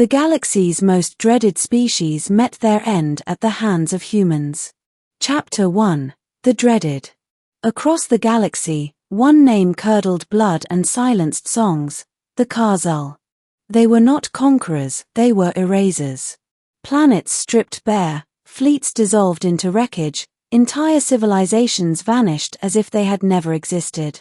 The galaxy's most dreaded species met their end at the hands of humans. Chapter 1. The Dreaded. Across the galaxy, one name curdled blood and silenced songs: the Khar'zul. They were not conquerors, they were erasers. Planets stripped bare, fleets dissolved into wreckage, entire civilizations vanished as if they had never existed.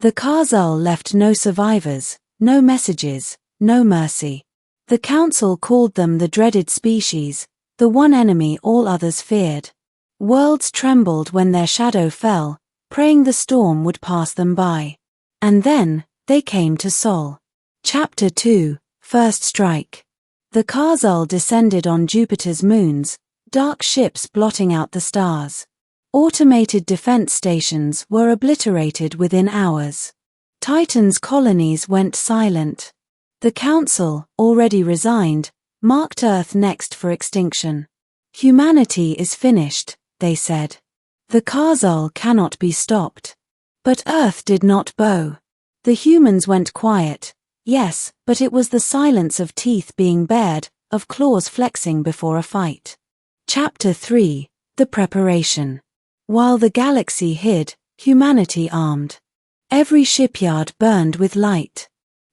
The Khar'zul left no survivors, no messages, no mercy. The Council called them the dreaded species, the one enemy all others feared. Worlds trembled when their shadow fell, praying the storm would pass them by. And then, they came to Sol. Chapter 2. First Strike. The Khar'zul descended on Jupiter's moons, dark ships blotting out the stars. Automated defense stations were obliterated within hours. Titan's colonies went silent. The Council, already resigned, marked Earth next for extinction. Humanity is finished, they said. The Khar'zul cannot be stopped. But Earth did not bow. The humans went quiet, yes, but it was the silence of teeth being bared, of claws flexing before a fight. Chapter 3. The Preparation. While the galaxy hid, humanity armed. Every shipyard burned with light.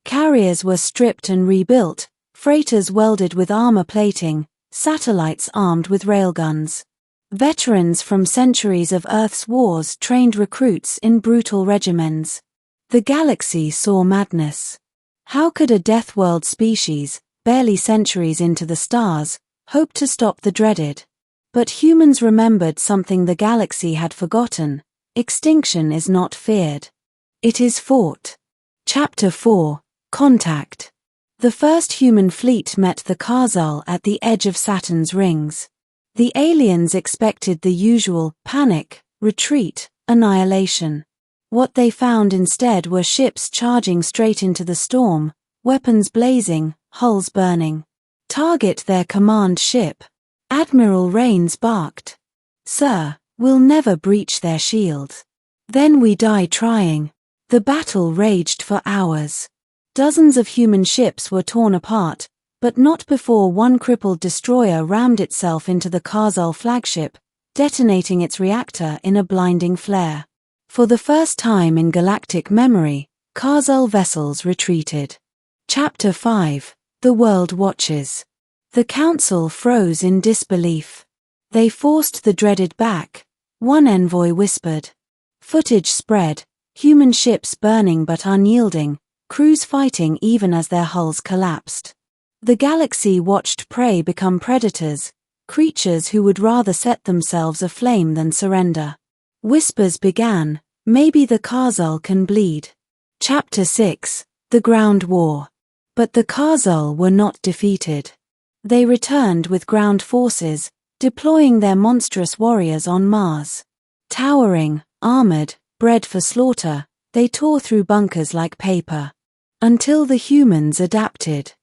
Carriers were stripped and rebuilt, freighters welded with armor plating, satellites armed with railguns. Veterans from centuries of Earth's wars trained recruits in brutal regimens. The galaxy saw madness. How could a deathworld species, barely centuries into the stars, hope to stop the dreaded? But humans remembered something the galaxy had forgotten: extinction is not feared. It is fought. Chapter 4. Contact. The first human fleet met the Khar'zul at the edge of Saturn's rings. The aliens expected the usual panic, retreat, annihilation. What they found instead were ships charging straight into the storm, weapons blazing, hulls burning. Target their command ship. Admiral Raines barked. Sir, we'll never breach their shield. Then we die trying. The battle raged for hours. Dozens of human ships were torn apart, but not before one crippled destroyer rammed itself into the Khar'zul flagship, detonating its reactor in a blinding flare. For the first time in galactic memory, Khar'zul vessels retreated. Chapter 5. The World Watches. The Council froze in disbelief. They forced the dreaded back, one envoy whispered. Footage spread, human ships burning but unyielding, crews fighting even as their hulls collapsed. The galaxy watched prey become predators, creatures who would rather set themselves aflame than surrender. Whispers began, maybe the Khar'zul can bleed. Chapter 6. The Ground War. But the Khar'zul were not defeated. They returned with ground forces, deploying their monstrous warriors on Mars. Towering, armored, bred for slaughter, they tore through bunkers like paper. Until the humans adapted.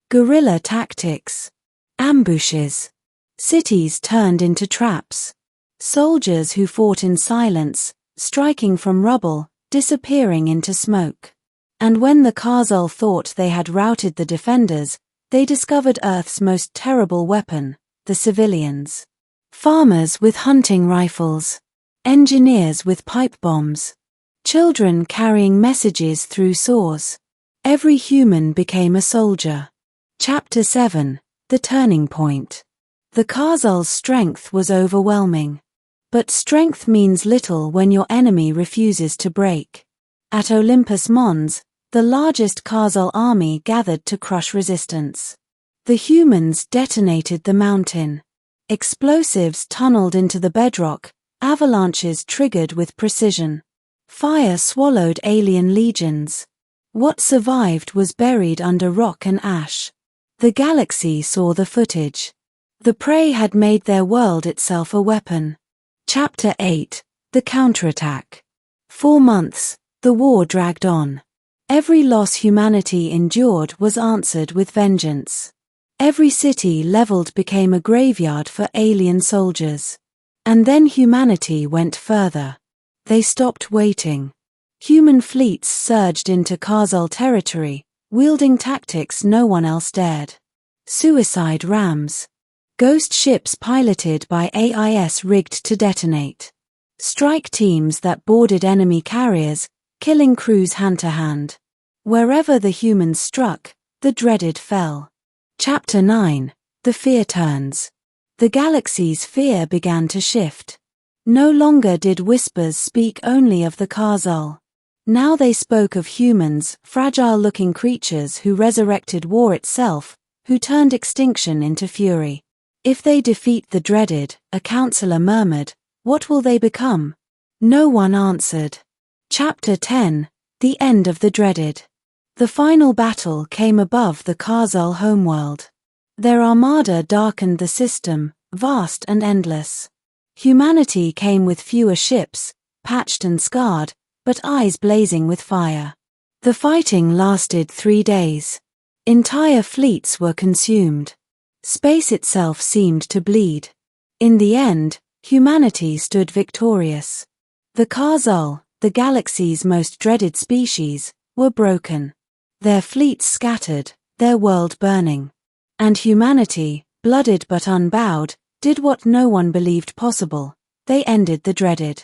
Guerrilla tactics. Ambushes. Cities turned into traps. Soldiers who fought in silence, striking from rubble, disappearing into smoke. And when the Khar'zul thought they had routed the defenders, they discovered Earth's most terrible weapon: the civilians. Farmers with hunting rifles. Engineers with pipe bombs. Children carrying messages through saws. Every human became a soldier. Chapter 7. The Turning Point. The Khar'zul's strength was overwhelming. But strength means little when your enemy refuses to break. At Olympus Mons, the largest Khar'zul army gathered to crush resistance. The humans detonated the mountain. Explosives tunneled into the bedrock, avalanches triggered with precision. Fire swallowed alien legions. What survived was buried under rock and ash. The galaxy saw the footage. The prey had made their world itself a weapon. Chapter 8. The Counterattack. 4 months, the war dragged on. Every loss humanity endured was answered with vengeance. Every city leveled became a graveyard for alien soldiers. And then humanity went further. They stopped waiting. Human fleets surged into Khar'zul territory, wielding tactics no one else dared. Suicide rams. Ghost ships piloted by AIS rigged to detonate. Strike teams that boarded enemy carriers, killing crews hand-to-hand. Wherever the humans struck, the dreaded fell. Chapter 9. The Fear Turns. The galaxy's fear began to shift. No longer did whispers speak only of the Khar'zul. Now they spoke of humans, fragile-looking creatures who resurrected war itself, who turned extinction into fury. If they defeat the dreaded, a counselor murmured, what will they become? No one answered. Chapter 10. The End of the Dreaded. The final battle came above the Khar'zul homeworld. Their armada darkened the system, vast and endless. Humanity came with fewer ships, patched and scarred, but eyes blazing with fire. The fighting lasted 3 days. Entire fleets were consumed. Space itself seemed to bleed. In the end, humanity stood victorious. The Khar'zul, the galaxy's most dreaded species, were broken. Their fleets scattered, their world burning. And humanity, blooded but unbowed, did what no one believed possible. They ended the dreaded.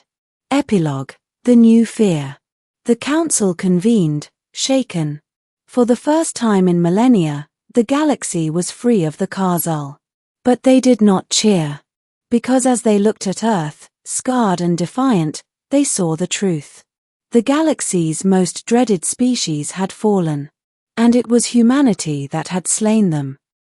Epilogue. The New Fear. The council convened, shaken. For the first time in millennia, the galaxy was free of the Khar'zul. But they did not cheer. Because as they looked at Earth, scarred and defiant, they saw the truth. The galaxy's most dreaded species had fallen. And it was humanity that had slain them.